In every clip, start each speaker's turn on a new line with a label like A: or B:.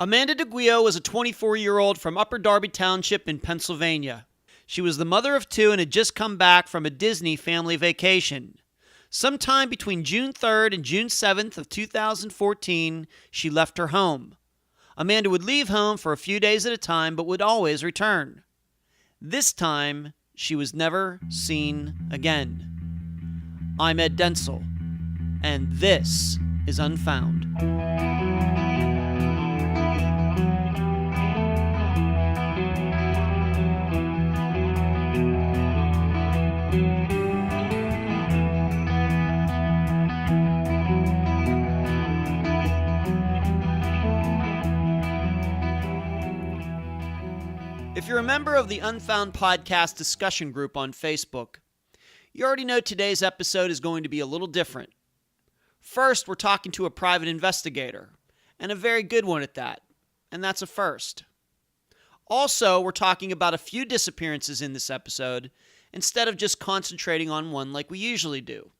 A: Amanda DeGuio was a 24-year-old from Upper Darby Township in Pennsylvania. She was the mother of two and had just come back from a Disney family vacation. Sometime between June 3rd and June 7th of 2014, she left her home. Amanda would leave home for a few days at a time, but would always return. This time, she was never seen again. I'm Ed Densel, and this is Unfound. If you're a member of the Unfound podcast discussion group on Facebook, you already know today's episode is going to be a little different. First, we're talking to a private investigator, and a very good one at that, and that's a first. Also, we're talking about a few disappearances in this episode, instead of just concentrating on one like we usually do.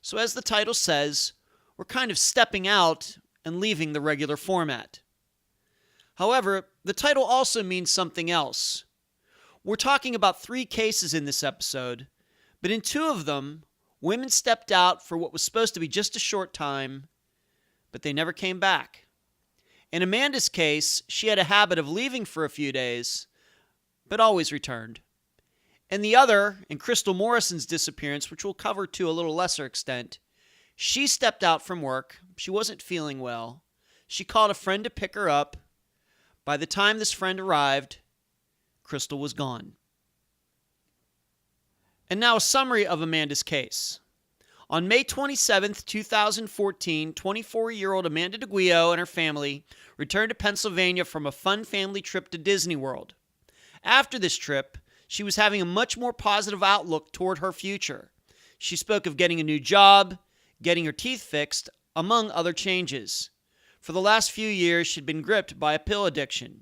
A: So as the title says, we're kind of stepping out and leaving the regular format. However, the title also means something else. We're talking about 3 cases in this episode, but in 2 of them, women stepped out for what was supposed to be just a short time, but they never came back. In Amanda's case, she had a habit of leaving for a few days, but always returned. In the other, in Crystal Morrison's disappearance, which we'll cover to a little lesser extent, she stepped out from work. She wasn't feeling well. She called a friend to pick her up. By the time this friend arrived, Crystal was gone. And now a summary of Amanda's case. On May 27, 2014, 24-year-old Amanda DeGuio and her family returned to Pennsylvania from a fun family trip to Disney World. After this trip, she was having a much more positive outlook toward her future. She spoke of getting a new job, getting her teeth fixed, among other changes. For the last few years, she'd been gripped by a pill addiction.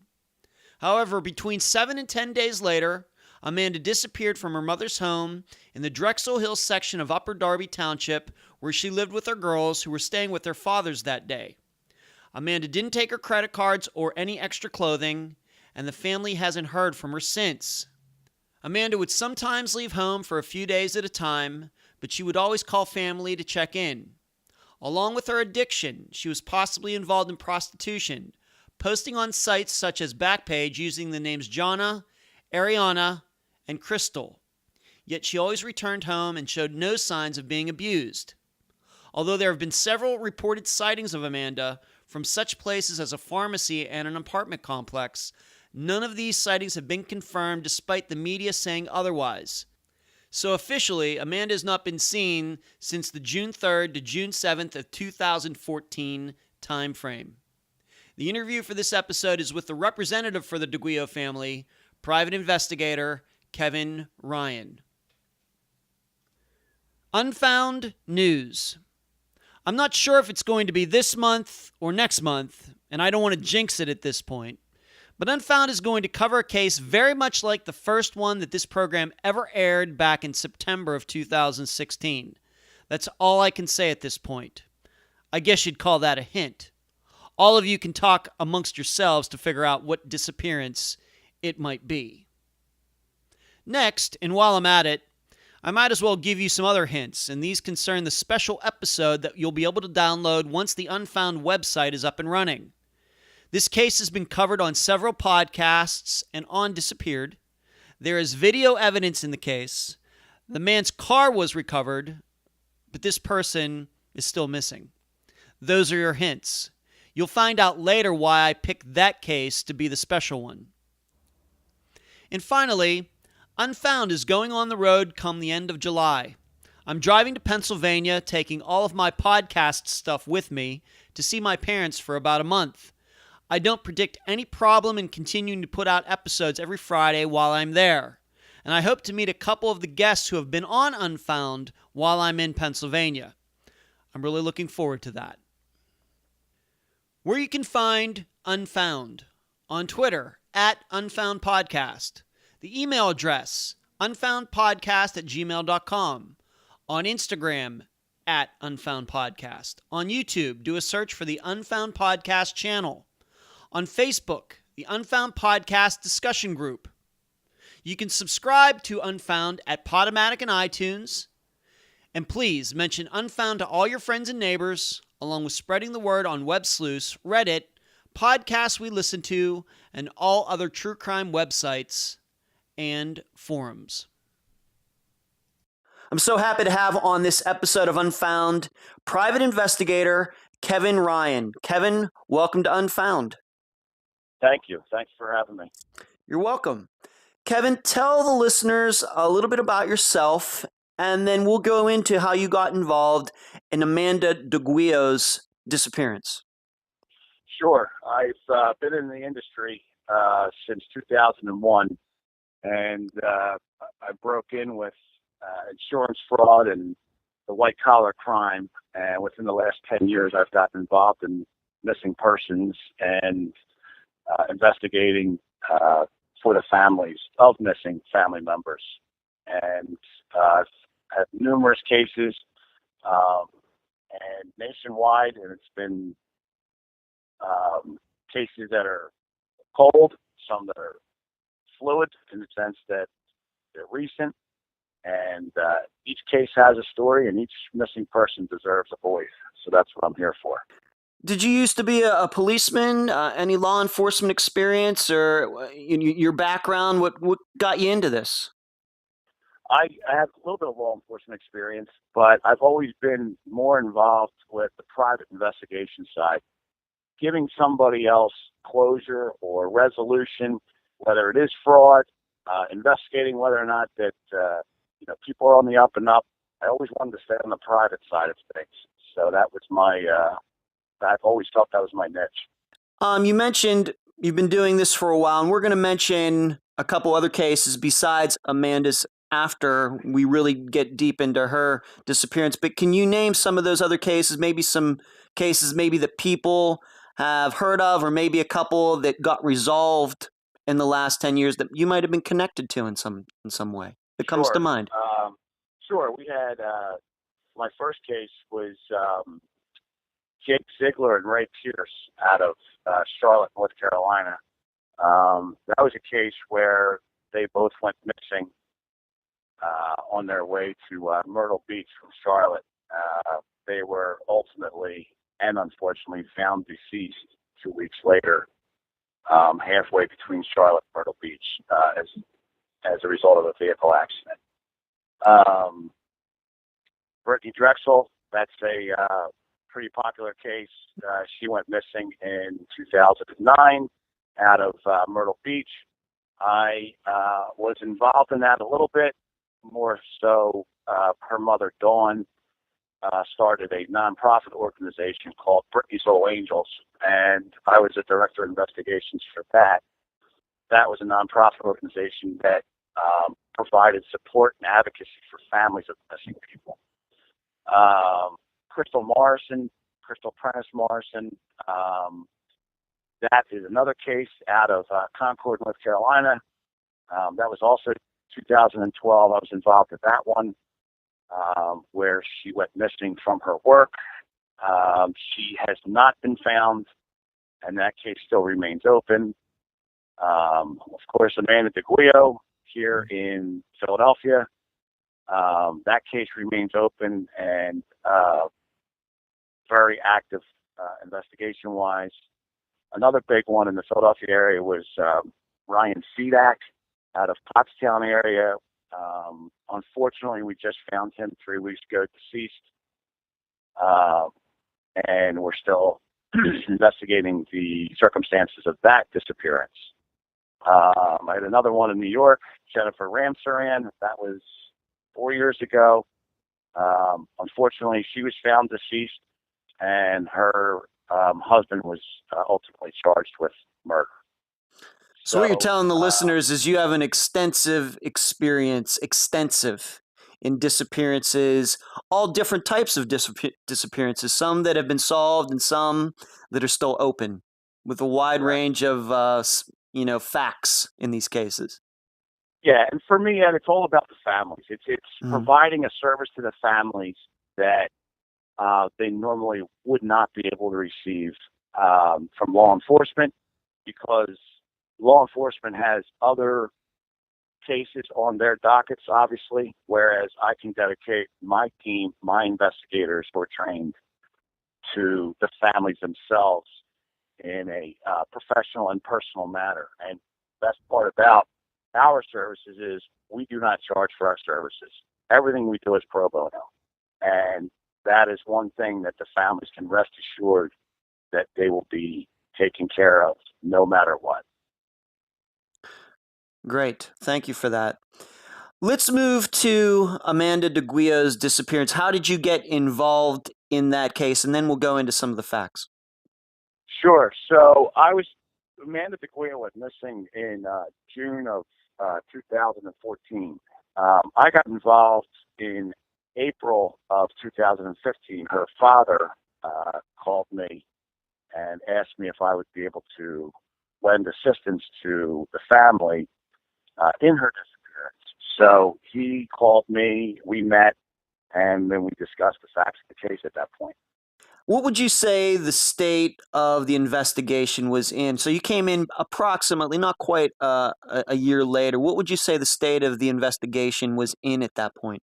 A: However, between 7 and 10 days later, Amanda disappeared from her mother's home in the Drexel Hills section of Upper Darby Township, where she lived with her girls who were staying with their fathers that day. Amanda didn't take her credit cards or any extra clothing, and the family hasn't heard from her since. Amanda would sometimes leave home for a few days at a time, but she would always call family to check in. Along with her addiction, she was possibly involved in prostitution, posting on sites such as Backpage using the names Jonna, Ariana, and Crystal. Yet she always returned home and showed no signs of being abused. Although there have been several reported sightings of Amanda from such places as a pharmacy and an apartment complex, none of these sightings have been confirmed despite the media saying otherwise. So officially, Amanda has not been seen since the June 3rd to June 7th of 2014 time frame. The interview for this episode is with the representative for the DeGuio family, private investigator Kevin Ryan. Unfound news. I'm not sure if it's going to be this month or next month, and I don't want to jinx it at this point. But Unfound is going to cover a case very much like the first one that this program ever aired back in September of 2016. That's all I can say at this point. I guess you'd call that a hint. All of you can talk amongst yourselves to figure out what disappearance it might be. Next, and while I'm at it, I might as well give you some other hints, and these concern the special episode that you'll be able to download once the Unfound website is up and running. This case has been covered on several podcasts and on Disappeared. There is video evidence in the case. The man's car was recovered, but this person is still missing. Those are your hints. You'll find out later why I picked that case to be the special one. And finally, Unfound is going on the road come the end of July. I'm driving to Pennsylvania, taking all of my podcast stuff with me to see my parents for about a month. I don't predict any problem in continuing to put out episodes every Friday while I'm there. And I hope to meet a couple of the guests who have been on Unfound while I'm in Pennsylvania. I'm really looking forward to that. Where you can find Unfound: on Twitter, @UnfoundPodcast. The email address, unfoundpodcast@gmail.com. On Instagram, @UnfoundPodcast. On YouTube, do a search for the Unfound Podcast channel. On Facebook, the Unfound Podcast Discussion Group. You can subscribe to Unfound at Podomatic and iTunes. And please mention Unfound to all your friends and neighbors, along with spreading the word on Web Sleuths, Reddit, podcasts we listen to, and all other true crime websites and forums. I'm so happy to have on this episode of Unfound private investigator Kevin Ryan. Kevin, welcome to Unfound.
B: Thank you. Thanks for having me.
A: You're welcome. Kevin, tell the listeners a little bit about yourself, and then we'll go into how you got involved in Amanda DeGuio's disappearance.
B: Sure. I've been in the industry since 2001, and I broke in with insurance fraud and the white-collar crime, and within the last 10 years, I've gotten involved in missing persons and investigating for the families of missing family members. And I've had numerous cases and nationwide, and it's been cases that are cold, some that are fluid in the sense that they're recent, and each case has a story, and each missing person deserves a voice. So that's what I'm here for.
A: Did you used to be a policeman? Any law enforcement experience, or your background? What got you into this?
B: I have a little bit of law enforcement experience, but I've always been more involved with the private investigation side, giving somebody else closure or resolution, whether it is fraud, investigating whether or not that people are on the up and up. I always wanted to stay on the private side of things, so that was my. I've always felt that was my niche.
A: You mentioned you've been doing this for a while, and we're going to mention a couple other cases besides Amanda's after we really get deep into her disappearance. But can you name some of those other cases, maybe some cases maybe that people have heard of, or maybe a couple that got resolved in the last 10 years that you might have been connected to in some way that comes to mind?
B: Sure. We had my first case was Jake Ziegler and Ray Pierce out of Charlotte, North Carolina. That was a case where they both went missing on their way to Myrtle Beach from Charlotte. They were ultimately and unfortunately found deceased 2 weeks later, halfway between Charlotte and Myrtle Beach, as a result of a vehicle accident. Brittany Drexel, that's a pretty popular case. She went missing in 2009 out of Myrtle Beach. I was involved in that a little bit, more so her mother, Dawn, started a nonprofit organization called Brittany's Little Angels, and I was a director of investigations for that. That was a nonprofit organization that provided support and advocacy for families of missing people. Crystal Prentice Morrison, that is another case out of Concord, North Carolina. That was also 2012. I was involved in that one, where she went missing from her work. She has not been found, and that case still remains open. Of course, Amanda DeGuio here in Philadelphia. That case remains open and very active investigation-wise. Another big one in the Philadelphia area was Ryan Sedak out of Pottstown area. Unfortunately, we just found him 3 weeks ago deceased, and we're still investigating the circumstances of that disappearance. I had another one in New York, Jennifer Ramsaran. That was 4 years ago. Unfortunately, she was found deceased, and her husband was ultimately charged with murder.
A: So what you're telling the listeners is you have an extensive experience, in disappearances, all different types of disappearances, some that have been solved and some that are still open, with a wide range of facts in these cases.
B: Yeah, and for me, it's all about the families. It's providing a service to the families that they normally would not be able to receive from law enforcement. because law enforcement has other cases on their dockets, obviously, whereas I can dedicate my team, my investigators who are trained, to the families themselves in a professional and personal manner. And the best part about our services is we do not charge for our services. Everything we do is pro bono. And that is one thing that the families can rest assured that they will be taken care of no matter what.
A: Great. Thank you for that. Let's move to Amanda DeGuio's disappearance. How did you get involved in that case? And then we'll go into some of the facts.
B: Sure. Amanda DeGuio went missing in June of 2014. I got involved in April of 2015. Her father called me and asked me if I would be able to lend assistance to the family in her disappearance. So he called me, we met, and then we discussed the facts of the case at that point.
A: What would you say the state of the investigation was in? So you came in approximately, not quite a year later. What would you say the state of the investigation was in at that point?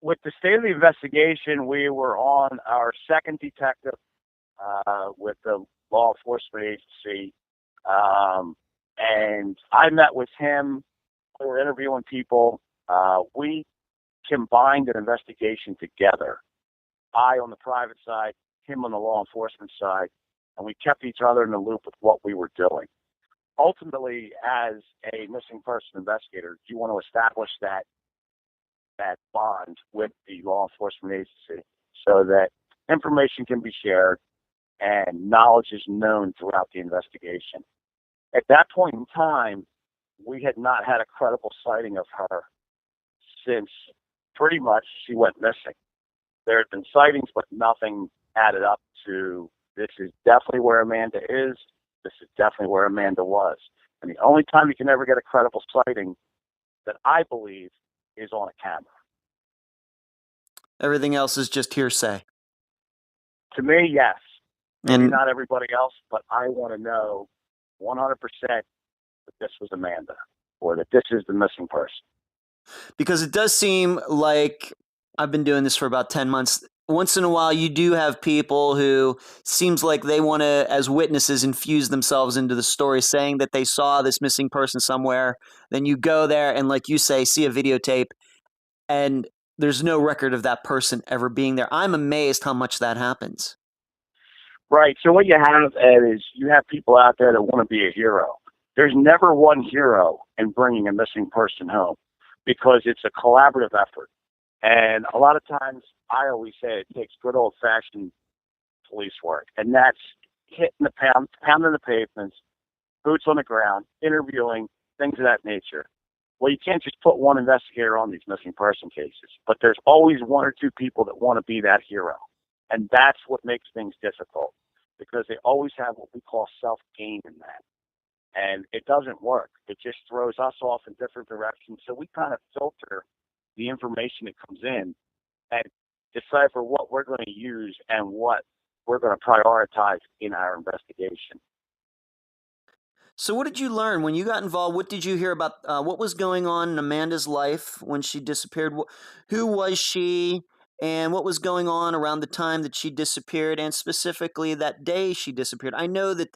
B: With the state of the investigation, we were on our second detective with the law enforcement agency, and I met with him. We were interviewing people. We combined an investigation together. I on the private side, him on the law enforcement side, and we kept each other in the loop with what we were doing. Ultimately, as a missing person investigator, you want to establish that bond with the law enforcement agency so that information can be shared and knowledge is known throughout the investigation. At that point in time, we had not had a credible sighting of her since pretty much she went missing. There had been sightings, but nothing added up to this is definitely where Amanda is, this is definitely where Amanda was. And the only time you can ever get a credible sighting that I believe is on a camera.
A: Everything else is just hearsay.
B: To me, yes. Maybe
A: And
B: not everybody else, but I want to know 100% that this was Amanda or that this is the missing person.
A: because it does seem like I've been doing this for about 10 months. Once in a while, you do have people who seems like they want to, as witnesses, infuse themselves into the story, saying that they saw this missing person somewhere. Then you go there and, like you say, see a videotape, and there's no record of that person ever being there. I'm amazed how much that happens.
B: Right. So what you have, Ed, is you have people out there that want to be a hero. There's never one hero in bringing a missing person home because it's a collaborative effort. And a lot of times, I always say it takes good old-fashioned police work, and that's hitting pounding the pavements, boots on the ground, interviewing, things of that nature. Well, you can't just put one investigator on these missing person cases, but there's always one or two people that want to be that hero. And that's what makes things difficult because they always have what we call self-gain in that. And it doesn't work. It just throws us off in different directions. So we kind of filter the information that comes in and decipher what we're going to use and what we're going to prioritize in our investigation.
A: So what did you learn when you got involved? What did you hear about what was going on in Amanda's life when she disappeared? Who was she, and what was going on around the time that she disappeared, and specifically that day she disappeared? I know that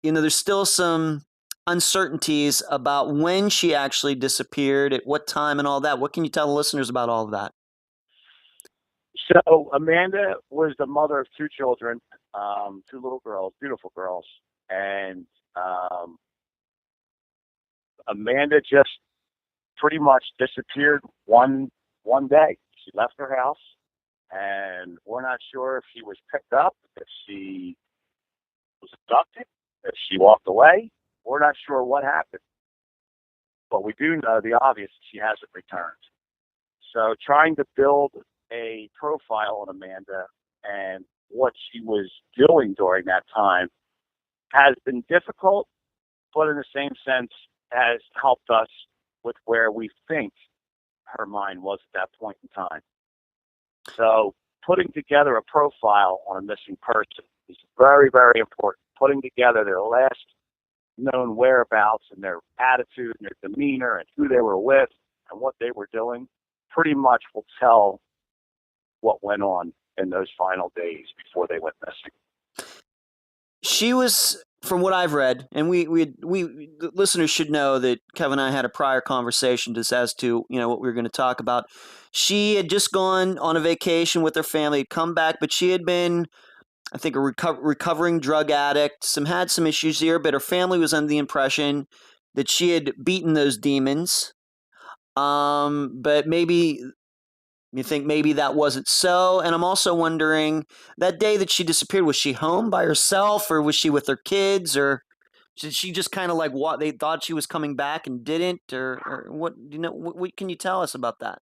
A: there's still some uncertainties about when she actually disappeared, at what time, and all that. What can you tell the listeners about all of that?
B: So Amanda was the mother of two children, two little girls, beautiful girls, and Amanda just pretty much disappeared one day. She left her house, and we're not sure if she was picked up, if she was abducted, if she walked away. We're not sure what happened, but we do know the obvious: she hasn't returned. So trying to build a profile on Amanda and what she was doing during that time has been difficult, but in the same sense has helped us with where we think her mind was at that point in time. So putting together a profile on a missing person is very, very important. Putting together their last known whereabouts and their attitude and their demeanor and who they were with and what they were doing pretty much will tell what went on in those final days before they went missing.
A: She was, from what I've read, and we the listeners should know that Kevin and I had a prior conversation just as to what we were going to talk about. She had just gone on a vacation with her family, had come back, but she had been, I think, a recovering drug addict. Had some issues here, but her family was under the impression that she had beaten those demons. But maybe you think maybe that wasn't so. And I'm also wondering, that day that she disappeared, was she home by herself, or was she with her kids, or did she just kind of like what they thought she was coming back and didn't, or what? What can you tell us about that?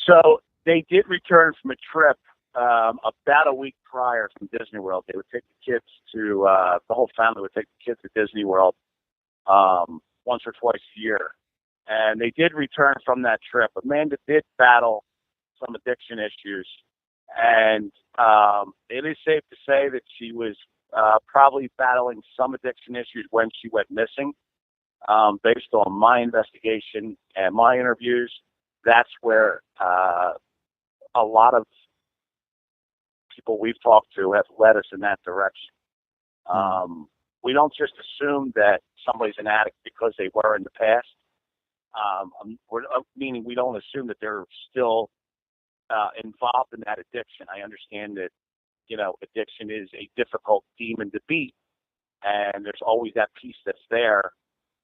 B: So they did return from a trip about a week prior from Disney World. They would take the kids to the whole family would take the kids to Disney World once or twice a year, and they did return from that trip. Amanda did battle some addiction issues, and it is safe to say that she was probably battling some addiction issues when she went missing. Based on my investigation and my interviews, that's where a lot of people we've talked to have led us in that direction. We don't just assume that somebody's an addict because they were in the past. Meaning we don't assume that they're still involved in that addiction. I understand that, addiction is a difficult demon to beat, and there's always that piece that's there.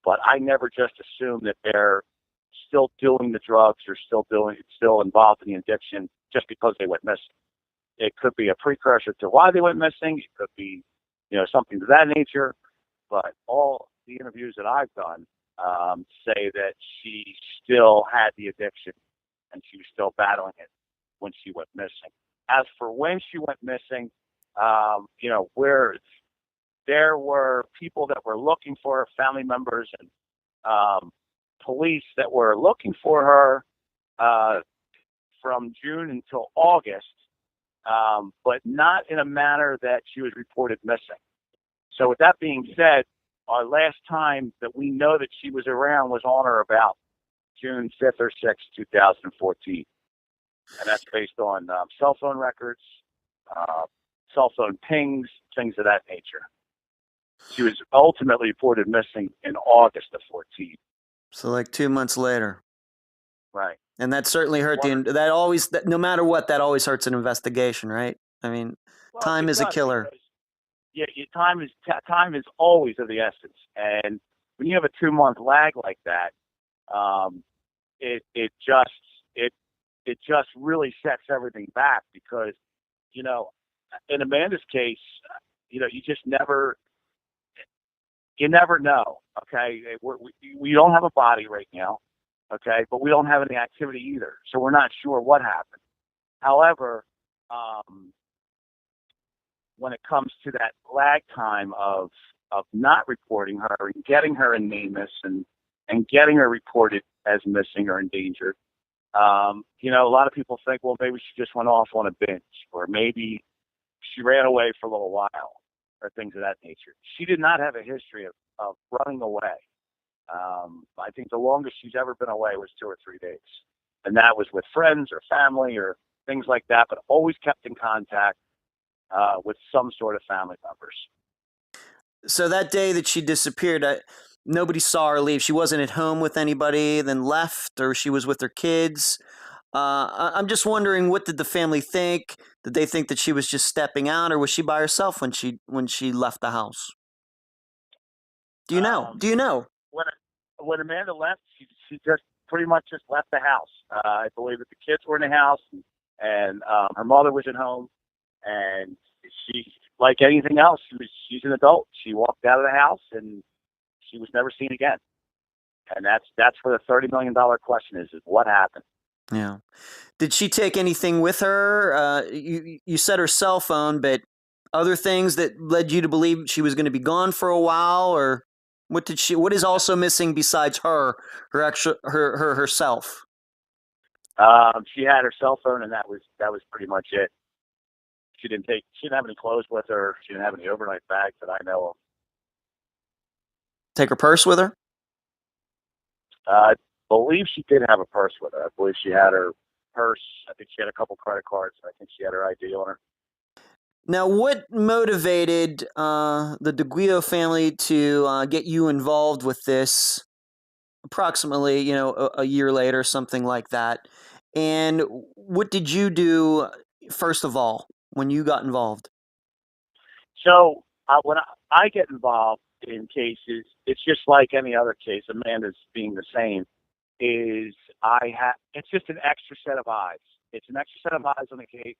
B: But I never just assume that they're still doing the drugs or still involved in the addiction just because they went missing. It could be a precursor to why they went missing. It could be, something to that nature. But all the interviews that I've done say that she still had the addiction and she was still battling it when she went missing. As for when she went missing, where there were people that were looking for her, family members and police that were looking for her from June until August, but not in a manner that she was reported missing. So with that being said, our last time that we know that she was around was on or about June 5th or 6th, 2014. And that's based on cell phone records, cell phone pings, things of that nature. She was ultimately reported missing in August of 14.
A: So like 2 months later.
B: Right.
A: And that certainly hurt no matter what, that always hurts an investigation, right? I mean, time is a killer.
B: Time is always of the essence. And when you have a 2-month lag like that, it just really sets everything back because, in Amanda's case, you never know. Okay. We don't have a body right now. Okay. But we don't have any activity either. So we're not sure what happened. However, when it comes to that lag time of not reporting her and getting her in NamUs and getting her reported as missing or endangered, a lot of people think, well, maybe she just went off on a binge, or maybe she ran away for a little while, or things of that nature. She did not have a history of running away. I think the longest she's ever been away was 2 or 3 days. And that was with friends or family or things like that, but always kept in contact with some sort of family members.
A: So that day that she disappeared, nobody saw her leave. She wasn't at home with anybody, then left, or she was with her kids. I'm just wondering, what did the family think? Did they think that she was just stepping out, or was she by herself when she left the house? Do you know?
B: When Amanda left, she just pretty much just left the house. I believe that the kids were in the house, and her mother was at home, and she, like anything else, she's an adult. She walked out of the house, and she was never seen again. And that's where the $30 million question is what happened.
A: Yeah. Did she take anything with her? You said her cell phone, but other things that led you to believe she was going to be gone for a while, or what is also missing besides herself?
B: She had her cell phone, and that was pretty much it. She didn't have any clothes with her. She didn't have any overnight bags that I know of.
A: Take her purse with her?
B: I believe she did have a purse with her. I believe she had her purse. I think she had a couple credit cards. I think she had her ID on her.
A: Now, what motivated the DeGuio family to get you involved with this approximately, a year later, something like that? And what did you do, first of all, when you got involved?
B: So when I get involved in cases, it's just like any other case. Amanda's being the same. It's just an extra set of eyes. It's an extra set of eyes on the case.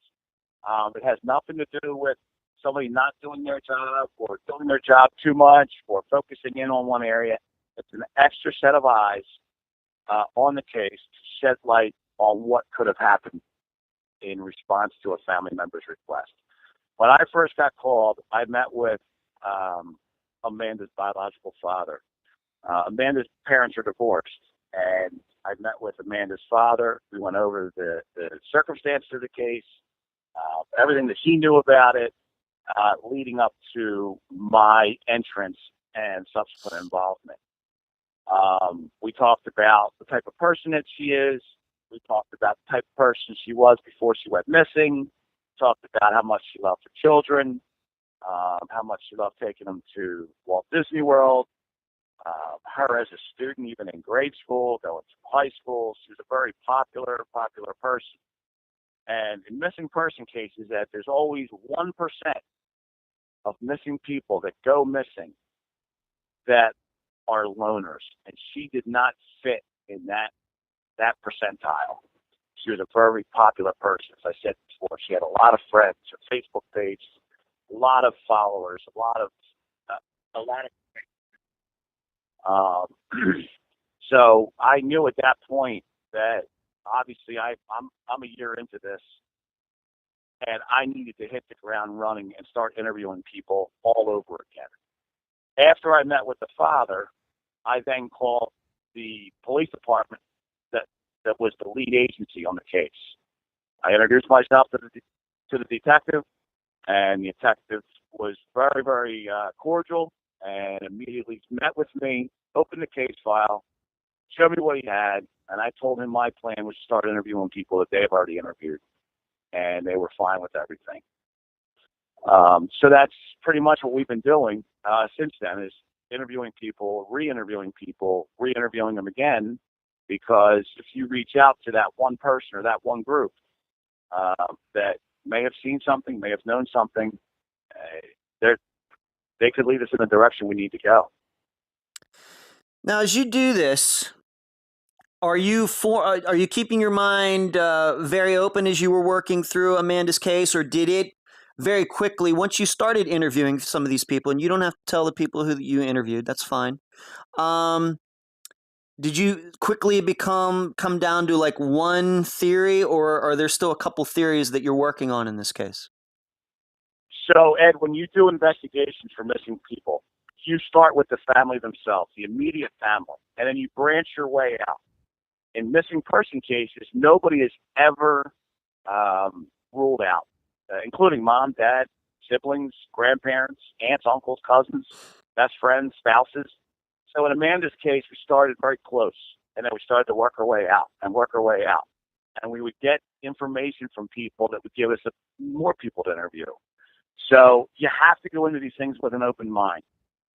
B: It has nothing to do with somebody not doing their job or doing their job too much or focusing in on one area. It's an extra set of eyes on the case to shed light on what could have happened in response to a family member's request. When I first got called, I met with Amanda's biological father. Amanda's parents are divorced, and I met with Amanda's father. We went over the circumstances of the case, everything that he knew about it, leading up to my entrance and subsequent involvement. We talked about the type of person that she is. We talked about the type of person she was before she went missing. Talked about how much she loved her children, how much she loved taking them to Walt Disney World, her as a student, even in grade school, going to high school. She was a very popular person. And in missing person cases, that there's always 1% of missing people that go missing that are loners, and she did not fit in that percentile. She was a very popular person, as I said before. She had a lot of friends, her Facebook page, a lot of followers, a lot of. So I knew at that point that obviously I'm a year into this, and I needed to hit the ground running and start interviewing people all over again. After I met with the father, I then called the police department that was the lead agency on the case. I introduced myself to the detective, and the detective was very, very cordial and immediately met with me, opened the case file, showed me what he had, and I told him my plan was to start interviewing people that they have already interviewed, and they were fine with everything. So that's pretty much what we've been doing since then, is interviewing people, re-interviewing them again, because if you reach out to that one person or that one group that may have seen something, may have known something, they could lead us in the direction we need to go.
A: Now, as you do this, are you keeping your mind very open as you were working through Amanda's case, or did it very quickly, once you started interviewing some of these people, and you don't have to tell the people who you interviewed, that's fine. Did you quickly come down to like one theory, or are there still a couple theories that you're working on in this case?
B: So, Ed, when you do investigations for missing people, you start with the family themselves, the immediate family, and then you branch your way out. In missing person cases, nobody is ever ruled out, including mom, dad, siblings, grandparents, aunts, uncles, cousins, best friends, spouses. So in Amanda's case, we started very close, and then we started to work our way out. And we would get information from people that would give us more people to interview. So you have to go into these things with an open mind,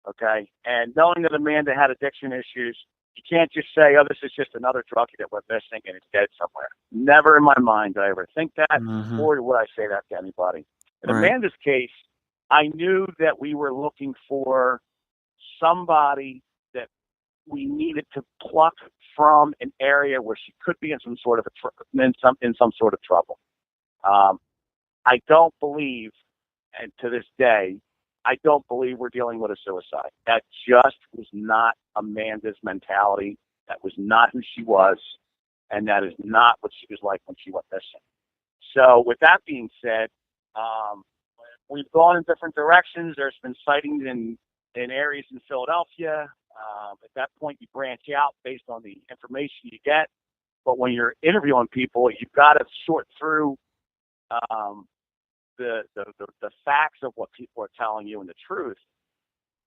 B: okay? And knowing that Amanda had addiction issues, you can't just say, oh, this is just another druggie that went missing and it's dead somewhere. Never in my mind did I ever think that, or would I say that to anybody. In Amanda's case, I knew that we were looking for somebody that we needed to pluck from an area where she could be in some sort of trouble. I don't believe, and to this day, I don't believe we're dealing with a suicide. That just was not Amanda's mentality. That was not who she was, and that is not what she was like when she went missing. So with that being said, we've gone in different directions. There's been sightings in areas in Philadelphia. At that point, you branch out based on the information you get. But when you're interviewing people, you've got to sort through the facts of what people are telling you and the truth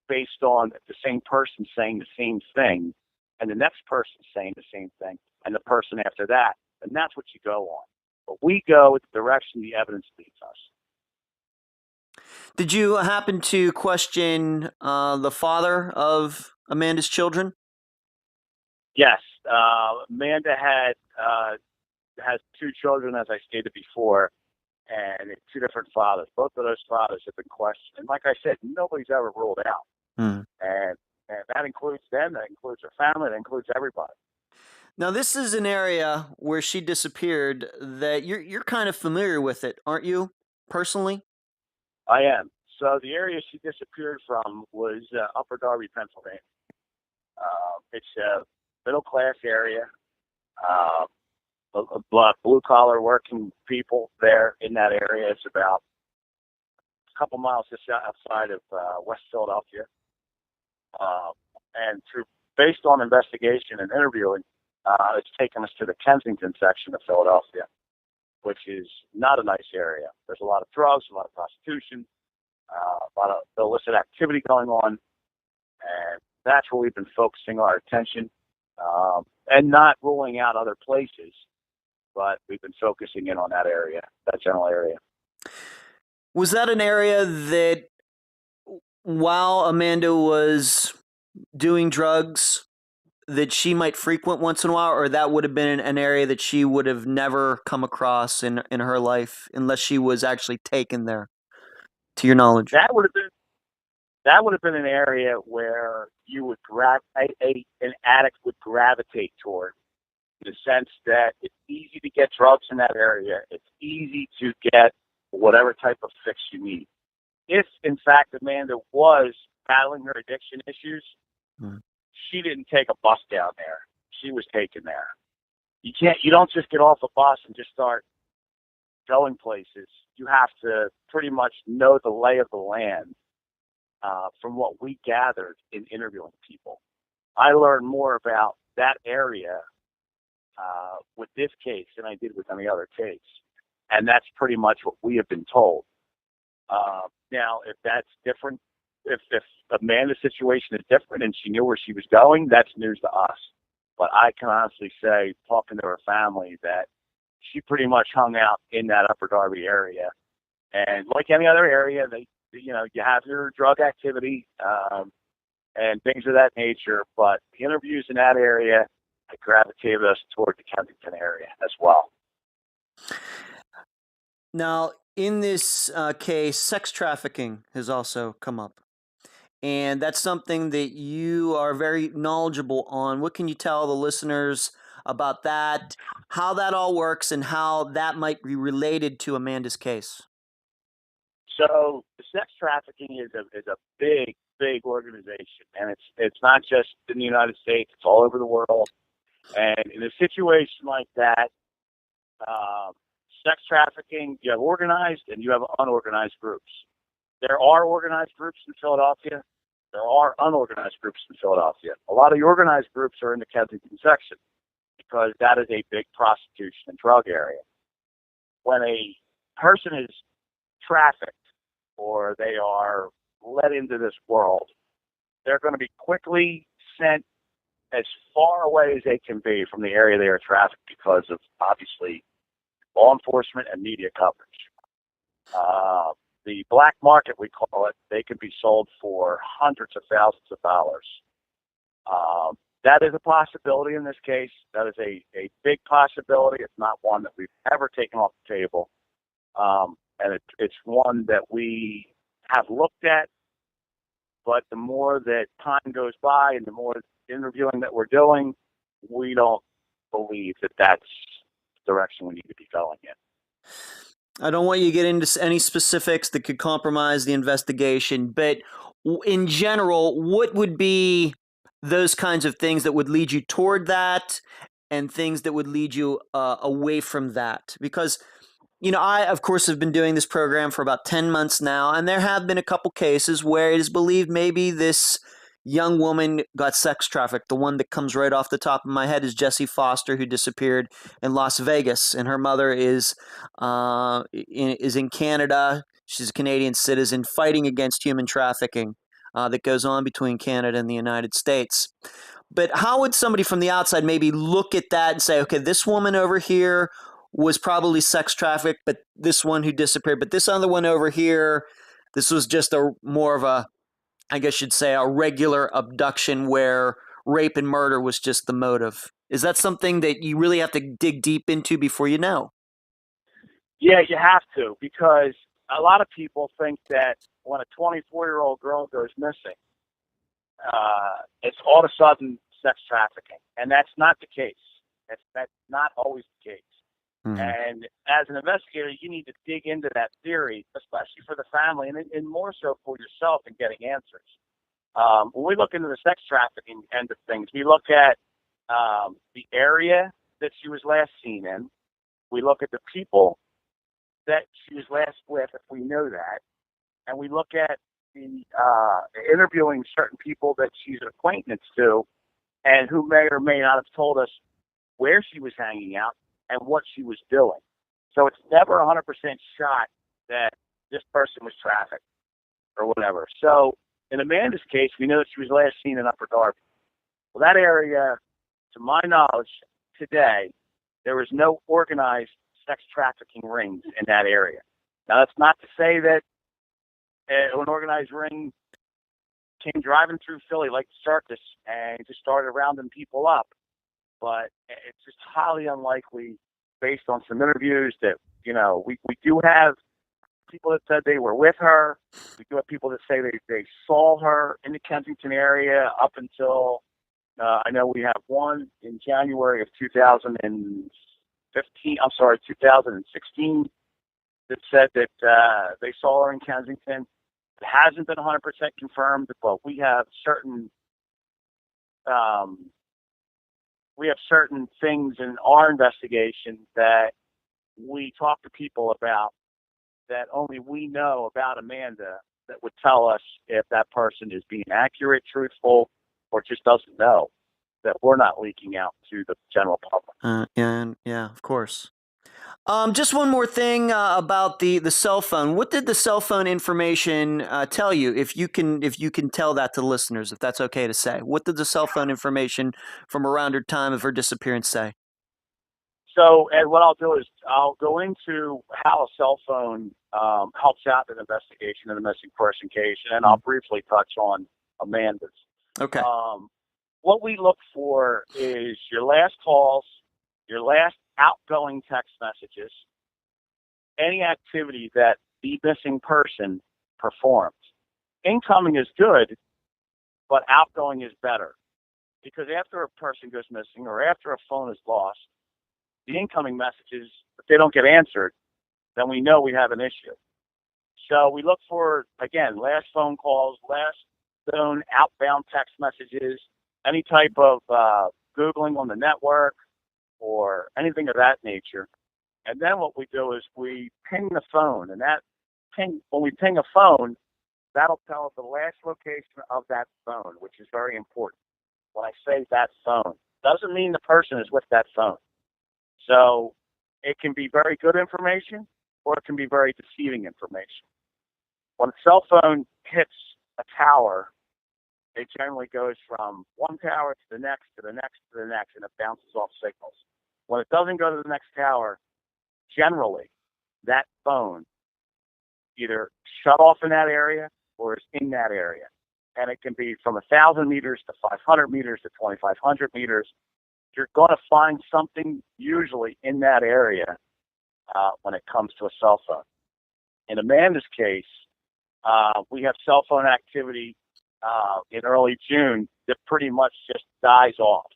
B: based on the same person saying the same thing and the next person saying the same thing and the person after that. And that's what you go on. But we go with the direction the evidence leads us.
A: Did you happen to question the father of Amanda's children?
B: Yes. Amanda has two children, as I stated before, and two different fathers. Both of those fathers have been questioned. And like I said, nobody's ever ruled out. And that includes them, that includes her family, that includes everybody.
A: Now, this is an area where she disappeared that you're kind of familiar with it, aren't you, personally?
B: I am. So the area she disappeared from was Upper Darby, Pennsylvania. It's a middle-class area. Blue-collar working people there in that area. It's about a couple miles just outside of West Philadelphia. And based on investigation and interviewing, it's taken us to the Kensington section of Philadelphia, which is not a nice area. There's a lot of drugs, a lot of prostitution, a lot of illicit activity going on, and that's where we've been focusing our attention, and not ruling out other places, but we've been focusing in on that area, that general area.
A: Was that an area that, while Amanda was doing drugs, that she might frequent once in a while, or that would have been an area that she would have never come across in her life unless she was actually taken there, to your knowledge?
B: That would have been an area where you would an addict would gravitate toward, in the sense that it's easy to get drugs in that area. It's easy to get whatever type of fix you need. If, in fact, Amanda was battling her addiction issues, she didn't take a bus down there. She was taken there. You don't just get off a bus and just start going places. You have to pretty much know the lay of the land. From what we gathered in interviewing people, I learned more about that area with this case than I did with any other case. And that's pretty much what we have been told. Now, if that's different, if Amanda's situation is different and she knew where she was going, that's news to us. But I can honestly say, talking to her family, that she pretty much hung out in that Upper Darby area. And like any other area, you have your drug activity and things of that nature. But the interviews in that area gravitated us toward the Kensington area as well.
A: Now, in this case, sex trafficking has also come up. And that's something that you are very knowledgeable on. What can you tell the listeners about that, how that all works, and how that might be related to Amanda's case?
B: So the sex trafficking is a big organization, and it's not just in the United States; it's all over the world. And in a situation like that, sex trafficking, you have organized and you have unorganized groups. There are organized groups in Philadelphia. There are unorganized groups in Philadelphia. A lot of the organized groups are in the Kensington section because that is a big prostitution and drug area. When a person is trafficked or they are led into this world, they're going to be quickly sent as far away as they can be from the area they are trafficked because of, obviously, law enforcement and media coverage. The black market, we call it, they can be sold for hundreds of thousands of dollars. That is a possibility in this case. That is a big possibility. It's not one that we've ever taken off the table. And it's one that we have looked at, but the more that time goes by and the more interviewing that we're doing, we don't believe that that's the direction we need to be going in.
A: I don't want you to get into any specifics that could compromise the investigation, but in general, what would be those kinds of things that would lead you toward that and things that would lead you away from that? Because, I, of course, have been doing this program for about 10 months now, and there have been a couple cases where it is believed maybe this young woman got sex trafficked. The one that comes right off the top of my head is Jessie Foster, who disappeared in Las Vegas, and her mother is in Canada. She's a Canadian citizen fighting against human trafficking that goes on between Canada and the United States. But how would somebody from the outside maybe look at that and say, okay, this woman over here was probably sex trafficked, but this one who disappeared, but this other one over here, this was just a more of a, I guess you'd say, a regular abduction where rape and murder was just the motive. Is that something that you really have to dig deep into before you know?
B: Yeah, you have to, because a lot of people think that when a 24-year-old girl goes missing, it's all of a sudden sex trafficking, and that's not the case. That's not always the case.
A: Mm-hmm.
B: And as an investigator, you need to dig into that theory, especially for the family, and more so for yourself in getting answers. When we look into the sex trafficking end of things, we look at the area that she was last seen in. We look at the people that she was last with, if we know that, and we look at the interviewing certain people that she's an acquaintance to, and who may or may not have told us where she was hanging out and what she was doing. So it's never 100% shot that this person was trafficked or whatever. So in Amanda's case, we know that she was last seen in Upper Darby. Well, that area, to my knowledge, today, there was no organized sex trafficking rings in that area. Now, that's not to say that an organized ring came driving through Philly like the circus and just started rounding people up, but it's just highly unlikely based on some interviews that, we do have people that said they were with her. We do have people that say they saw her in the Kensington area up until, I know we have one in January of 2016 that said that they saw her in Kensington. It hasn't been 100% confirmed, but we have certain things in our investigation that we talk to people about that only we know about Amanda, that would tell us if that person is being accurate, truthful, or just doesn't know, that we're not leaking out to the general public.
A: Yeah, of course. Just one more thing about the cell phone. What did the cell phone information tell you? If you can tell that to the listeners, if that's okay to say, what did the cell phone information from around her time of her disappearance say?
B: So, Ed, what I'll do is I'll go into how a cell phone helps out in an investigation in a missing person case, and I'll briefly touch on Amanda's.
A: Okay.
B: What we look for is your last calls, your last outgoing text messages, any activity that the missing person performs. Incoming is good, but outgoing is better. Because after a person goes missing or after a phone is lost, the incoming messages, if they don't get answered, then we know we have an issue. So we look for, again, last phone calls, last phone outbound text messages, any type of Googling on the network or anything of that nature. And then what we do is we ping the phone. And that ping, when we ping a phone, that'll tell us the last location of that phone, which is very important. When I say that phone, doesn't mean the person is with that phone. So it can be very good information or it can be very deceiving information. When a cell phone hits a tower, it generally goes from one tower to the next, to the next, to the next, and it bounces off signals. When it doesn't go to the next tower, generally, that phone either shut off in that area or is in that area. And it can be from 1,000 meters to 500 meters to 2,500 meters. You're going to find something usually in that area when it comes to a cell phone. In Amanda's case, we have cell phone activity in early June that pretty much just dies off.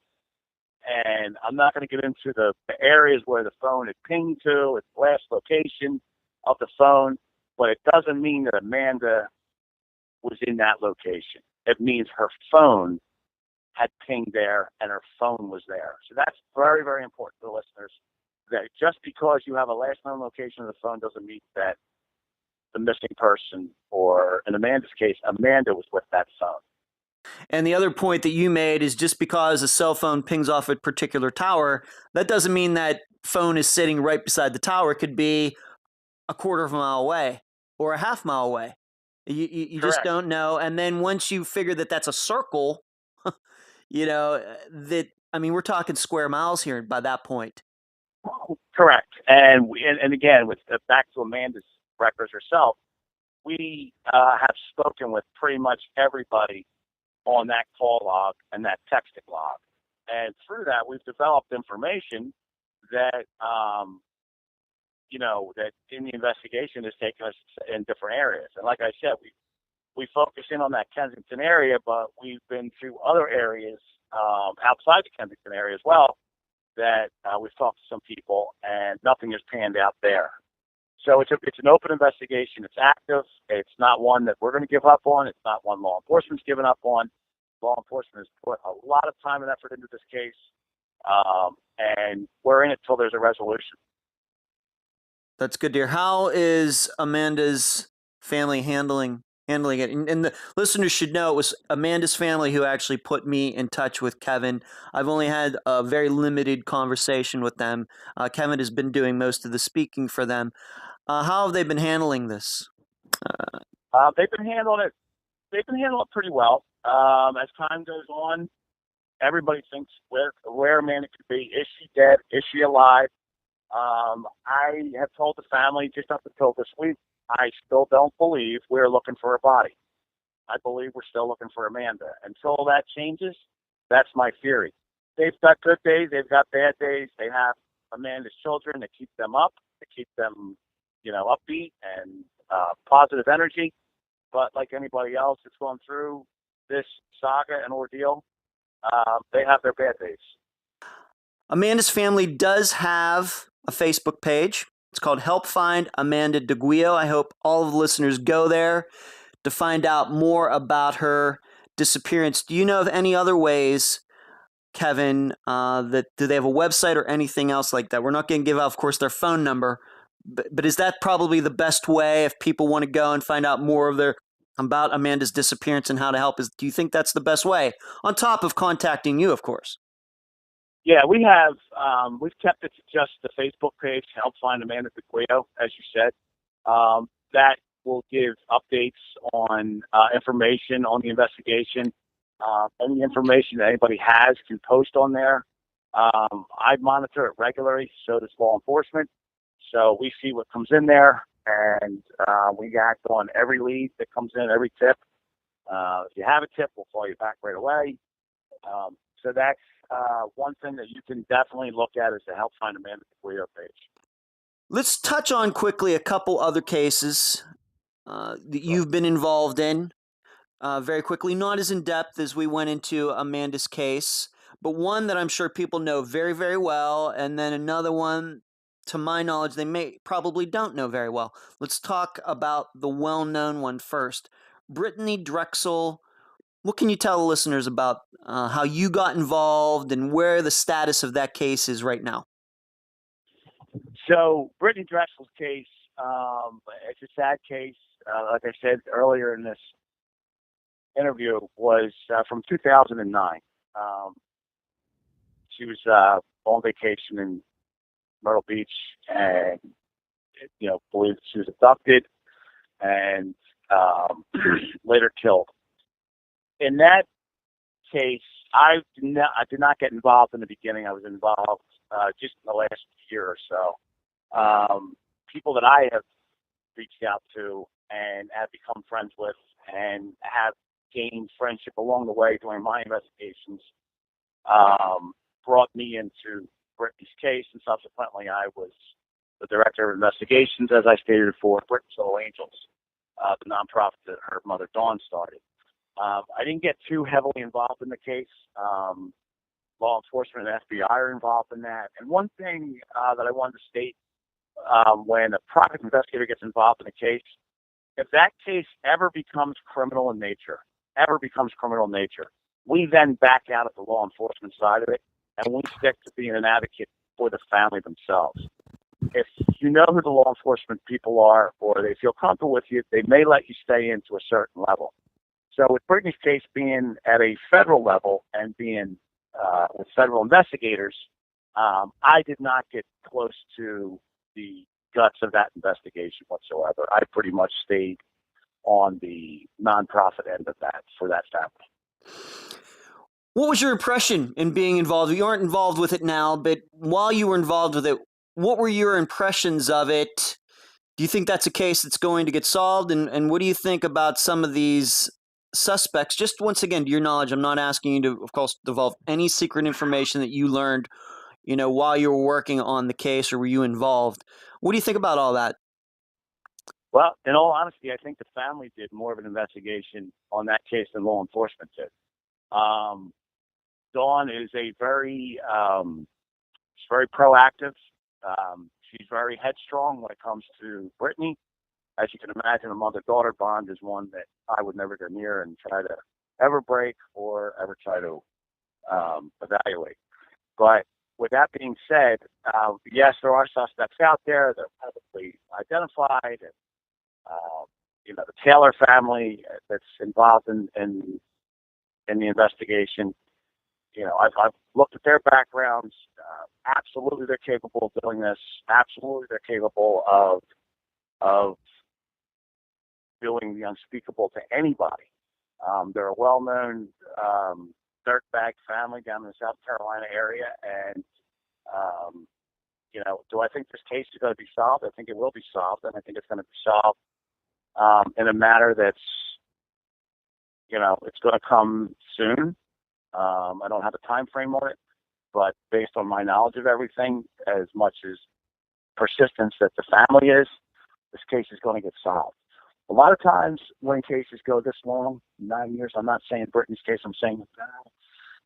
B: And I'm not going to get into the areas where the phone is pinged to, its last location of the phone, but it doesn't mean that Amanda was in that location. It means her phone had pinged there and her phone was there. So that's very, very important to the listeners, that just because you have a last known location of the phone doesn't mean that the missing person, or in Amanda's case, Amanda was with that phone.
A: And the other point that you made is just because a cell phone pings off a particular tower, that doesn't mean that phone is sitting right beside the tower. It could be a quarter of a mile away or a half mile away. You just
B: Correct.
A: don't know. And then once you figure that that's a circle, that, I mean, we're talking square miles here by that point.
B: Correct. And again, with back to Amanda's records herself, we have spoken with pretty much everybody on that call log and that texting log. And through that, we've developed information that, that in the investigation has taken us in different areas. And like I said, we focus in on that Kensington area, but we've been to other areas outside the Kensington area as well that we've talked to some people, and nothing has panned out there. So it's an open investigation. It's active. It's not one that we're going to give up on. It's not one law enforcement's given up on. Law enforcement has put a lot of time and effort into this case, and we're in it till there's a resolution.
A: That's good to hear. How is Amanda's family handling it? And the listeners should know it was Amanda's family who actually put me in touch with Kevin. I've only had a very limited conversation with them. Kevin has been doing most of the speaking for them. How have they been handling this?
B: They've been handling it. They've been handling it pretty well. As time goes on, everybody thinks where Amanda could be. Is she dead? Is she alive? I have told the family just up until this week, I still don't believe we're looking for a body. I believe we're still looking for Amanda. Until that changes, that's my theory. They've got good days. They've got bad days. They have Amanda's children that keep them up, that keep them, upbeat and positive energy. But like anybody else that's gone through this saga and ordeal, they have their bad days.
A: Amanda's family does have a Facebook page. It's called Help Find Amanda DeGuio. I hope all of the listeners go there to find out more about her disappearance. Do you know of any other ways, Kevin, do they have a website or anything else like that? We're not going to give out, of course, their phone number, but is that probably the best way if people want to go and find out more about Amanda's disappearance and how to help? Do you think that's the best way? On top of contacting you, of course.
B: Yeah, we have. We've kept it to just the Facebook page, Help Find Amanda DeGuio, as you said. That will give updates on information on the investigation. Any information that anybody has can post on there. I monitor it regularly, so does law enforcement. So we see what comes in there, and we act on every lead that comes in, every tip. If you have a tip, we'll call you back right away. So that's one thing that you can definitely look at is the Help Find Amanda DeGuio page. Let's
A: touch on quickly a couple other cases that you've been involved in. Very quickly, not as in depth as we went into Amanda's case, but one that I'm sure people know very, very well, and then another one, to my knowledge, they probably don't know very well. Let's talk about the well-known one first. Brittany Drexel. What can you tell the listeners about how you got involved and where the status of that case is right now?
B: So Brittany Drexel's case, it's a sad case. Like I said earlier in this interview, was from 2009. She was on vacation in Myrtle Beach and, believed she was abducted and later killed. In that case, I did not get involved in the beginning. I was involved just in the last year or so. People that I have reached out to and have become friends with and have gained friendship along the way during my investigations brought me into Brittany's case, and subsequently I was the director of investigations, as I stated before, Britain's Little Angels, the nonprofit that her mother Dawn started. I didn't get too heavily involved in the case. Law enforcement and FBI are involved in that. And one thing that I wanted to state, when a private investigator gets involved in a case, if that case ever becomes criminal in nature, we then back out at the law enforcement side of it, and we stick to being an advocate for the family themselves. If you know who the law enforcement people are, or they feel comfortable with you, they may let you stay in to a certain level. So with Brittany's case being at a federal level and being with federal investigators, I did not get close to the guts of that investigation whatsoever. I pretty much stayed on the nonprofit end of that for that family.
A: What was your impression in being involved? You aren't involved with it now, but while you were involved with it, what were your impressions of it? Do you think that's a case that's going to get solved? And what do you think about some of these suspects? Just once again, to your knowledge, I'm not asking you to, of course, divulge any secret information that you learned, while you were working on the case, or were you involved? What do you think about all that?
B: Well, in all honesty, I think the family did more of an investigation on that case than law enforcement did. Um, Dawn is a she's very proactive. She's very headstrong when it comes to Brittany. As you can imagine, a mother-daughter bond is one that I would never go near and try to ever break or ever try to evaluate. But with that being said, yes, there are suspects out there. They're publicly identified. And, the Taylor family that's involved in the investigation. I've looked at their backgrounds. Absolutely, they're capable of doing this. Absolutely, they're capable of doing the unspeakable to anybody. They're a well-known dirtbag family down in the South Carolina area, and do I think this case is going to be solved? I think it will be solved, and I think it's going to be solved in a manner that's, it's going to come soon. I don't have a time frame on it, but based on my knowledge of everything, as much as persistence that the family is, this case is going to get solved. A lot of times when cases go this long, 9 years, I'm not saying Brittany's case, I'm saying,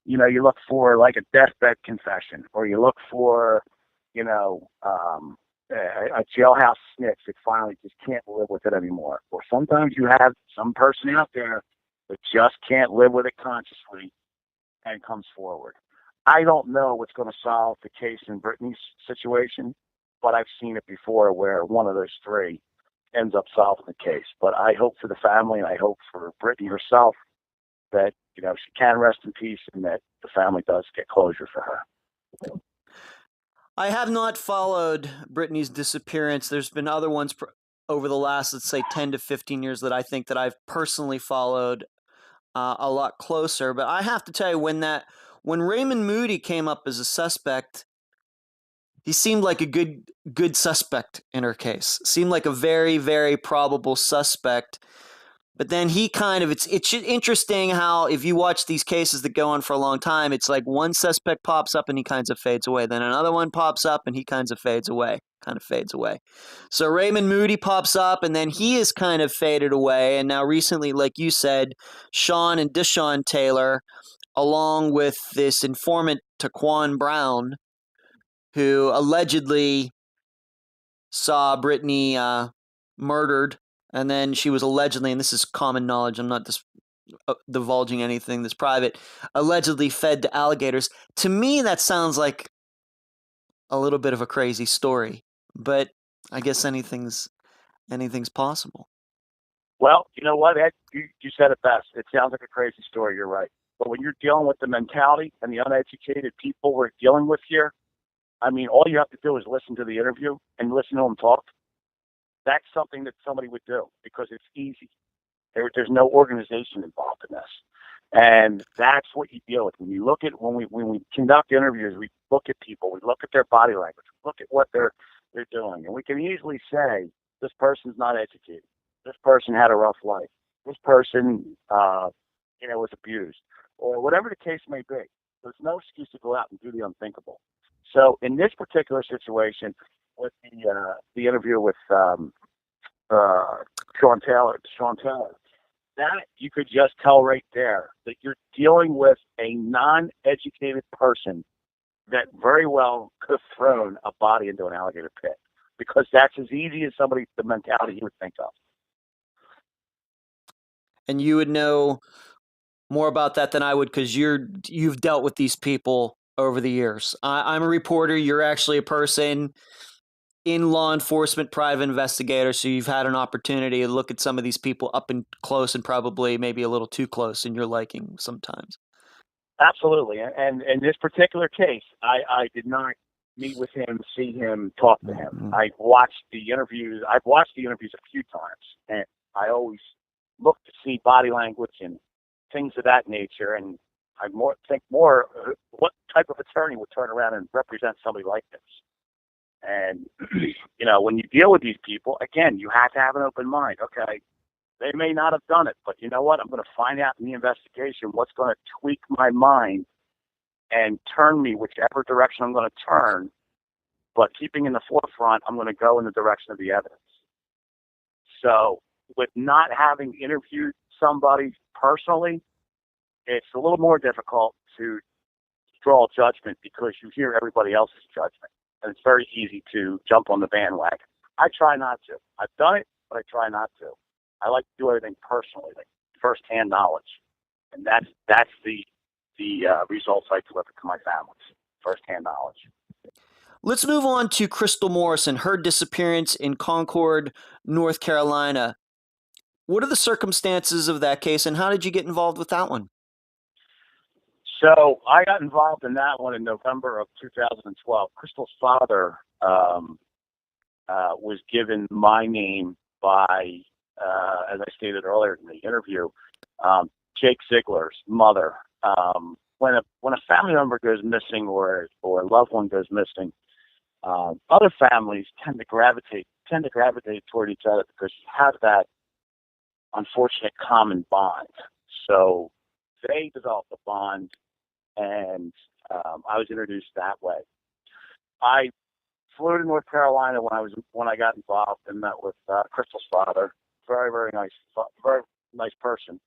B: you look for like a deathbed confession, or you look for, a jailhouse snitch that finally just can't live with it anymore. Or sometimes you have some person out there that just can't live with it consciously and comes forward. I don't know what's going to solve the case in Brittany's situation, but I've seen it before where one of those three ends up solving the case. But I hope for the family, and I hope for Brittany herself, that she can rest in peace, and that the family does get closure for her.
A: I have not followed Brittany's disappearance. There's been other ones over the last, let's say, 10 to 15 years that I think that I've personally followed a lot closer. But I have to tell you, when Raymond Moody came up as a suspect, he seemed like a good suspect in her case. Seemed like a very, very probable suspect. But then he it's interesting how if you watch these cases that go on for a long time, it's like one suspect pops up and he kind of fades away. Then another one pops up and he kind of fades away. So Raymond Moody pops up and then he is kind of faded away. And now recently, like you said, Sean and Deshaun Taylor, along with this informant Taquan Brown, who allegedly saw Brittany murdered. And then she was allegedly, and this is common knowledge, I'm not just divulging anything that's private, allegedly fed to alligators. To me, that sounds like a little bit of a crazy story, but I guess anything's possible.
B: Well, you know what, Ed? You said it best. It sounds like a crazy story. You're right. But when you're dealing with the mentality and the uneducated people we're dealing with here, I mean, all you have to do is listen to the interview and listen to them talk. That's something that somebody would do because it's easy. There's no organization involved in this, and that's what you deal with when you look at when we conduct interviews. We look at people, we look at their body language, we look at what they're doing, and we can easily say this person's not educated. This person had a rough life. This person, was abused, or whatever the case may be. There's no excuse to go out and do the unthinkable. So in this particular situation, with the interview with Sean Taylor, that you could just tell right there that you're dealing with a non-educated person that very well could have thrown a body into an alligator pit, because that's as easy as the mentality you would think of.
A: And you would know more about that than I would, because you've dealt with these people over the years. I'm a reporter. You're actually a person. in law enforcement, private investigator, so you've had an opportunity to look at some of these people up and close and probably maybe a little too close in your liking sometimes.
B: Absolutely. And in this particular case, I did not meet with him, see him, talk to him.
A: Mm-hmm.
B: I've watched the interviews a few times, and I always look to see body language and things of that nature. And I think more what type of attorney would turn around and represent somebody like this. And, when you deal with these people, again, you have to have an open mind. Okay, they may not have done it, but you know what? I'm going to find out in the investigation what's going to tweak my mind and turn me whichever direction I'm going to turn. But keeping in the forefront, I'm going to go in the direction of the evidence. So with not having interviewed somebody personally, it's a little more difficult to draw judgment because you hear everybody else's judgment. And it's very easy to jump on the bandwagon. I try not to. I've done it, but I try not to. I like to do everything personally, like firsthand knowledge, and that's the results I deliver to my families. Firsthand knowledge.
A: Let's move on to Crystal Morrison, her disappearance in Concord, North Carolina. What are the circumstances of that case, and how did you get involved with that one?
B: So I got involved in that one in November of 2012. Crystal's father was given my name by, as I stated earlier in the interview, Jake Ziegler's mother. When a family member goes missing or a loved one goes missing, other families tend to gravitate toward each other because you have that unfortunate common bond. So they developed a bond, and I was introduced that way. I flew to North Carolina when I got involved and met with Crystal's father. Very, very nice person.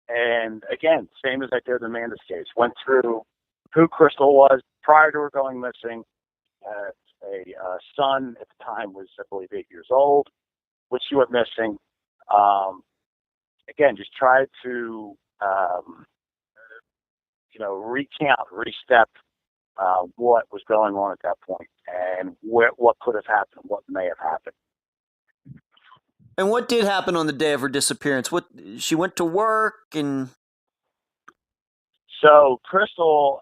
B: And again, same as I did in Amanda's case, went through who Crystal was prior to her going missing. A son at the time was, I believe, 8 years old when she went missing. Again, just tried to, recount, restep what was going on at that point and what could have happened, what may have happened.
A: And what did happen on the day of her disappearance? She went to work and...
B: So Crystal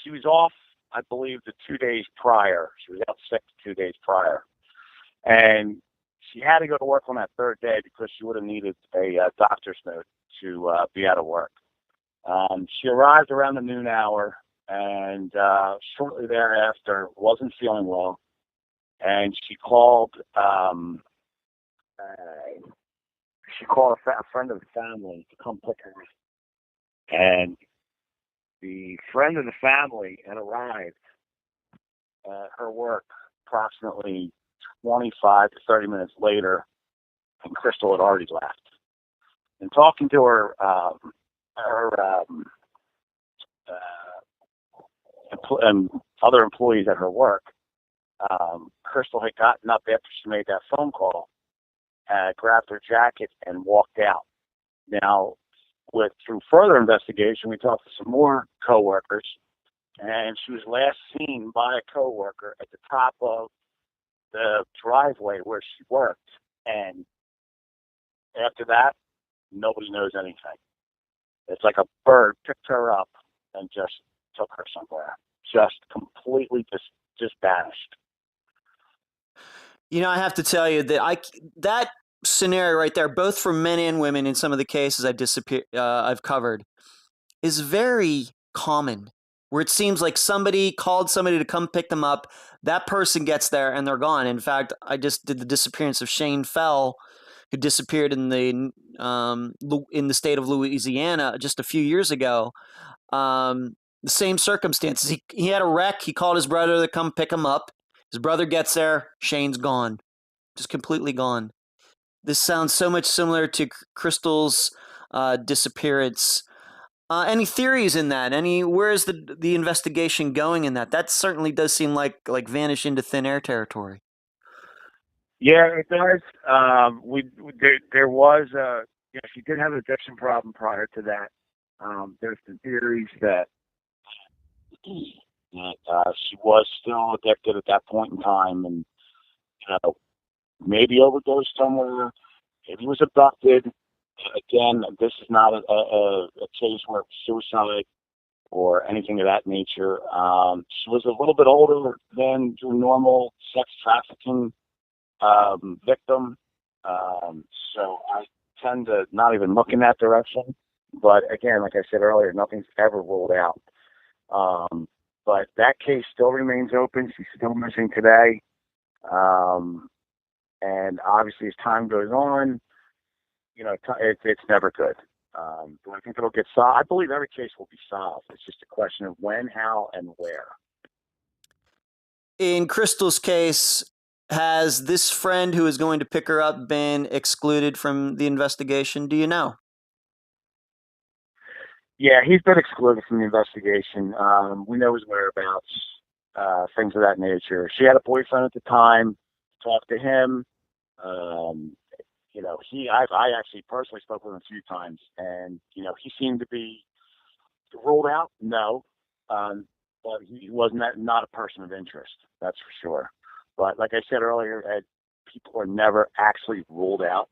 B: she was off, I believe, the 2 days prior. She was out sick 2 days prior. And she had to go to work on that third day because she would have needed a doctor's note to be out of work. She arrived around the noon hour, and shortly thereafter wasn't feeling well. And she called a friend of the family to come pick her up. And the friend of the family had arrived at her work approximately 25 to 30 minutes later, and Crystal had already left. And talking to her other employees at her work, Crystal had gotten up after she made that phone call, grabbed her jacket, and walked out. Now, through further investigation, we talked to some more coworkers, and she was last seen by a coworker at the top of the driveway where she worked. And after that, nobody knows anything. It's like a bird picked her up and just took her somewhere. Just completely just vanished.
A: I have to tell you that that scenario right there, both for men and women in some of the cases I've covered, is very common, where it seems like somebody called somebody to come pick them up, that person gets there and they're gone. In fact, I just did the disappearance of Shane Fell, who disappeared in the state of Louisiana just a few years ago. The same circumstances. He had a wreck. He called his brother to come pick him up. His brother gets there. Shane's gone. Just completely gone. This sounds so much similar to Crystal's disappearance. Any theories in that? Where is the investigation going in that? That certainly does seem like vanish into thin air territory.
B: Yeah, it does. There was she did have an addiction problem prior to that. There's the theories that that she was still addicted at that point in time, and maybe overdosed somewhere, maybe was abducted. Again, this is not a case where it was suicide or anything of that nature. She was a little bit older than your normal sex trafficking victim, so I tend to not even look in that direction. But again, like I said earlier, nothing's ever ruled out. But that case still remains open. She's still missing today. And obviously, as time goes on, it's never good. Do I think it'll get solved? I believe every case will be solved. It's just a question of when, how, and where.
A: In Crystal's case, has this friend who is going to pick her up been excluded from the investigation? Do you know?
B: Yeah, he's been excluded from the investigation. We know his whereabouts, things of that nature. She had a boyfriend at the time. Talked to him. I actually personally spoke with him a few times, and he seemed to be ruled out. No, but he was not a person of interest. That's for sure. But like I said earlier, Ed, people are never actually ruled out.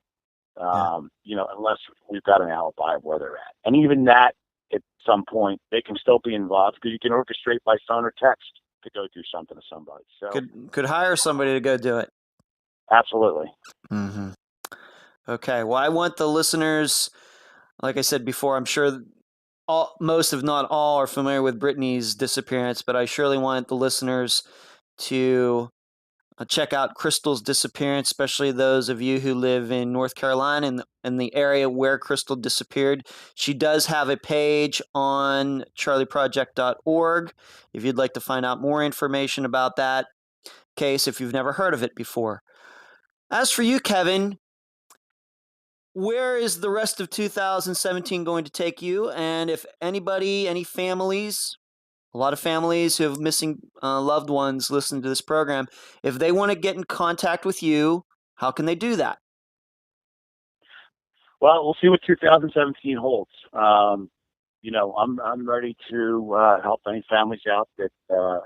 B: Unless we've got an alibi of where they're at, and even that, at some point, they can still be involved because you can orchestrate by phone or text to go do something to somebody. So
A: could hire somebody to go do it.
B: Absolutely.
A: Mm-hmm. Okay. Well, I want the listeners, like I said before, I'm sure most, if not all, are familiar with Brittany's disappearance, but I surely want the listeners to check out Crystal's disappearance, especially those of you who live in North Carolina and in the area where Crystal disappeared. She does have a page on charlieproject.org if you'd like to find out more information about that case if you've never heard of it before. As for you, Kevin, where is the rest of 2017 going to take you? And if anybody, any families, a lot of families who have missing loved ones listen to this program, if they want to get in contact with you, how can they do that?
B: Well, we'll see what 2017 holds. I'm ready to help any families out that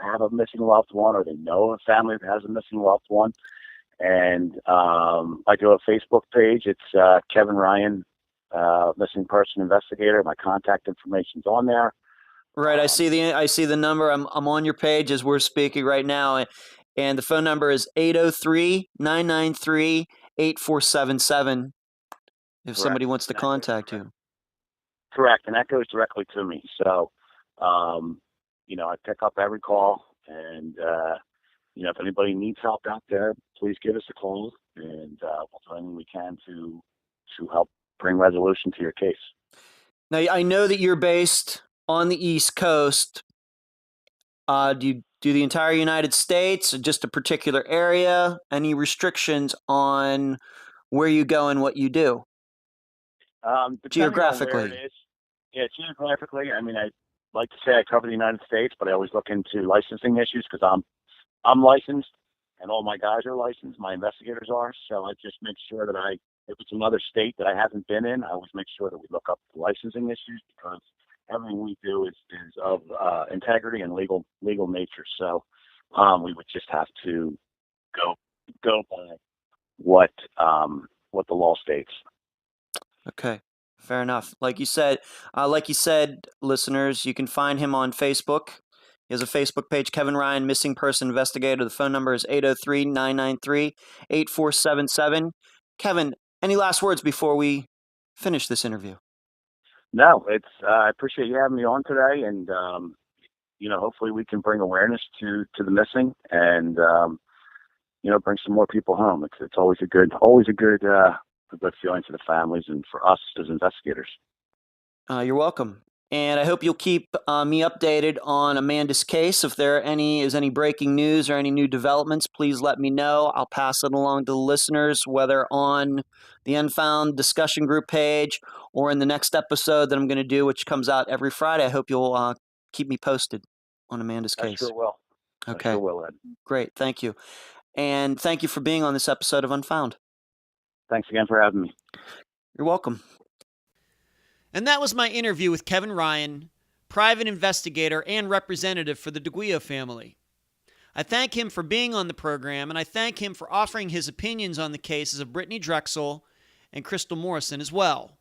B: have a missing loved one, or they know a family that has a missing loved one. And I do a Facebook page. It's Kevin Ryan, Missing Person Investigator. My contact information's on there.
A: Right, I see the number. I'm on your page as we're speaking right now, and the phone number is 803-993-8477. If somebody wants to contact you.
B: Correct, and that goes directly to me. So, I pick up every call, and if anybody needs help out there, please give us a call, and we'll do anything we can to help bring resolution to your case.
A: Now, I know that you're based on the East Coast. Do you do the entire United States, or just a particular area? Any restrictions on where you go and what you do? Geographically.
B: On where it is. Yeah, geographically. I mean, I like to say I cover the United States, but I always look into licensing issues because I'm licensed, and all my guys are licensed. My investigators are, so I just make sure that if it's another state that I haven't been in, I always make sure that we look up the licensing issues, because everything we do is of integrity and legal nature. So we would just have to go by what the law states.
A: Okay, fair enough. Like you said, listeners, you can find him on Facebook. He has a Facebook page, Kevin Ryan, Missing Person Investigator. The phone number is 803-993-8477. Kevin, any last words before we finish this interview?
B: No, I appreciate you having me on today, and hopefully we can bring awareness to the missing, and bring some more people home. It's always a good feeling for the families and for us as investigators.
A: You're welcome. And I hope you'll keep me updated on Amanda's case. If there is any breaking news or any new developments, please let me know. I'll pass it along to the listeners, whether on the Unfound discussion group page or in the next episode that I'm going to do, which comes out every Friday. I hope you'll keep me posted on Amanda's case.
B: I sure will.
A: Okay.
B: I sure will, Ed.
A: Great. Thank you. And thank you for being on this episode of Unfound.
B: Thanks again for having me.
A: You're welcome. And that was my interview with Kevin Ryan, private investigator and representative for the DeGuio family. I thank him for being on the program, and I thank him for offering his opinions on the cases of Brittany Drexel and Crystal Morrison as well.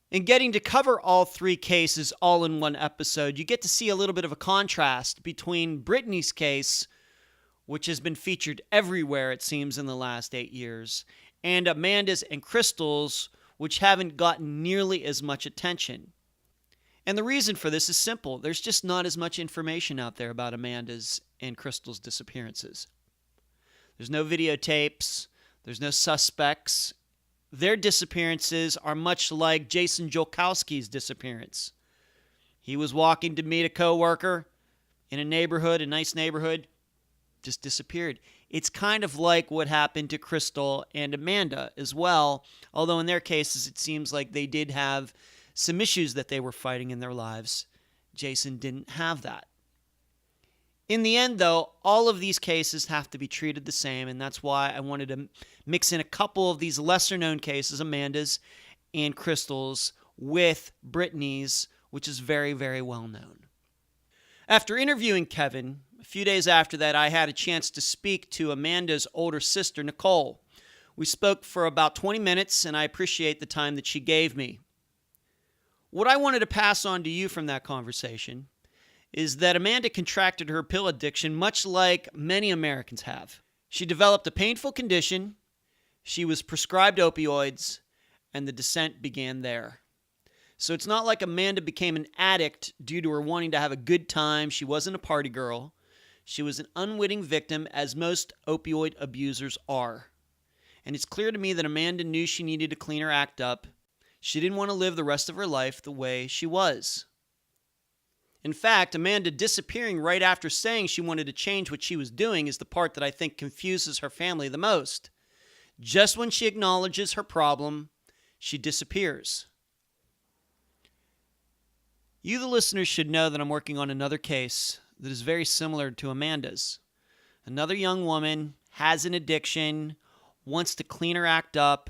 A: In getting to cover all three cases all in one episode, you get to see a little bit of a contrast between Brittany's case, which has been featured everywhere, it seems, in the last 8 years, and Amanda's and Crystal's, which haven't gotten nearly as much attention. And the reason for this is simple. There's just not as much information out there about Amanda's and Crystal's disappearances. There's no videotapes. There's no suspects. Their disappearances are much like Jason Jolkowski's disappearance. He was walking to meet a coworker in a neighborhood, a nice neighborhood, just disappeared. It's kind of like what happened to Crystal and Amanda as well, although in their cases it seems like they did have some issues that they were fighting in their lives. Jason didn't have that. In the end, though, all of these cases have to be treated the same, and that's why I wanted to mix in a couple of these lesser-known cases, Amanda's and Crystal's, with Brittany's, which is very, very well known. After interviewing Kevin, a few days after that, I had a chance to speak to Amanda's older sister, Nicole. We spoke for about 20 minutes, and I appreciate the time that she gave me. What I wanted to pass on to you from that conversation is that Amanda contracted her pill addiction much like many Americans have. She developed a painful condition, she was prescribed opioids, and the descent began there. So it's not like Amanda became an addict due to her wanting to have a good time. She wasn't a party girl. She was an unwitting victim, as most opioid abusers are. And it's clear to me that Amanda knew she needed to clean her act up. She didn't want to live the rest of her life the way she was. In fact, Amanda disappearing right after saying she wanted to change what she was doing is the part that I think confuses her family the most. Just when she acknowledges her problem, she disappears. You, the listeners, should know that I'm working on another case that is very similar to Amanda's. Another young woman has an addiction, wants to clean her act up,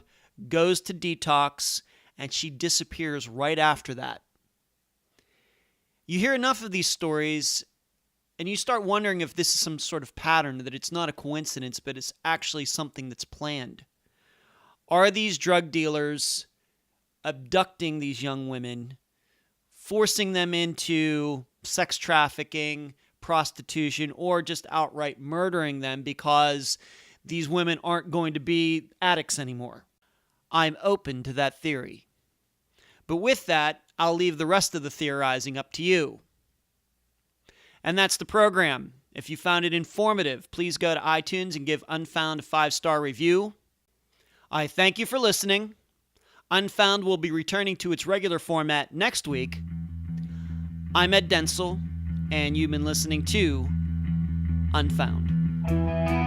A: goes to detox, and she disappears right after that. You hear enough of these stories, and you start wondering if this is some sort of pattern, that it's not a coincidence, but it's actually something that's planned. Are these drug dealers abducting these young women, forcing them into sex trafficking, prostitution, or just outright murdering them because these women aren't going to be addicts anymore? I'm open to that theory. But with that, I'll leave the rest of the theorizing up to you. And that's the program. If you found it informative, please go to iTunes and give Unfound a 5-star review. I thank you for listening. Unfound will be returning to its regular format next week. I'm Ed Densel, and you've been listening to Unfound.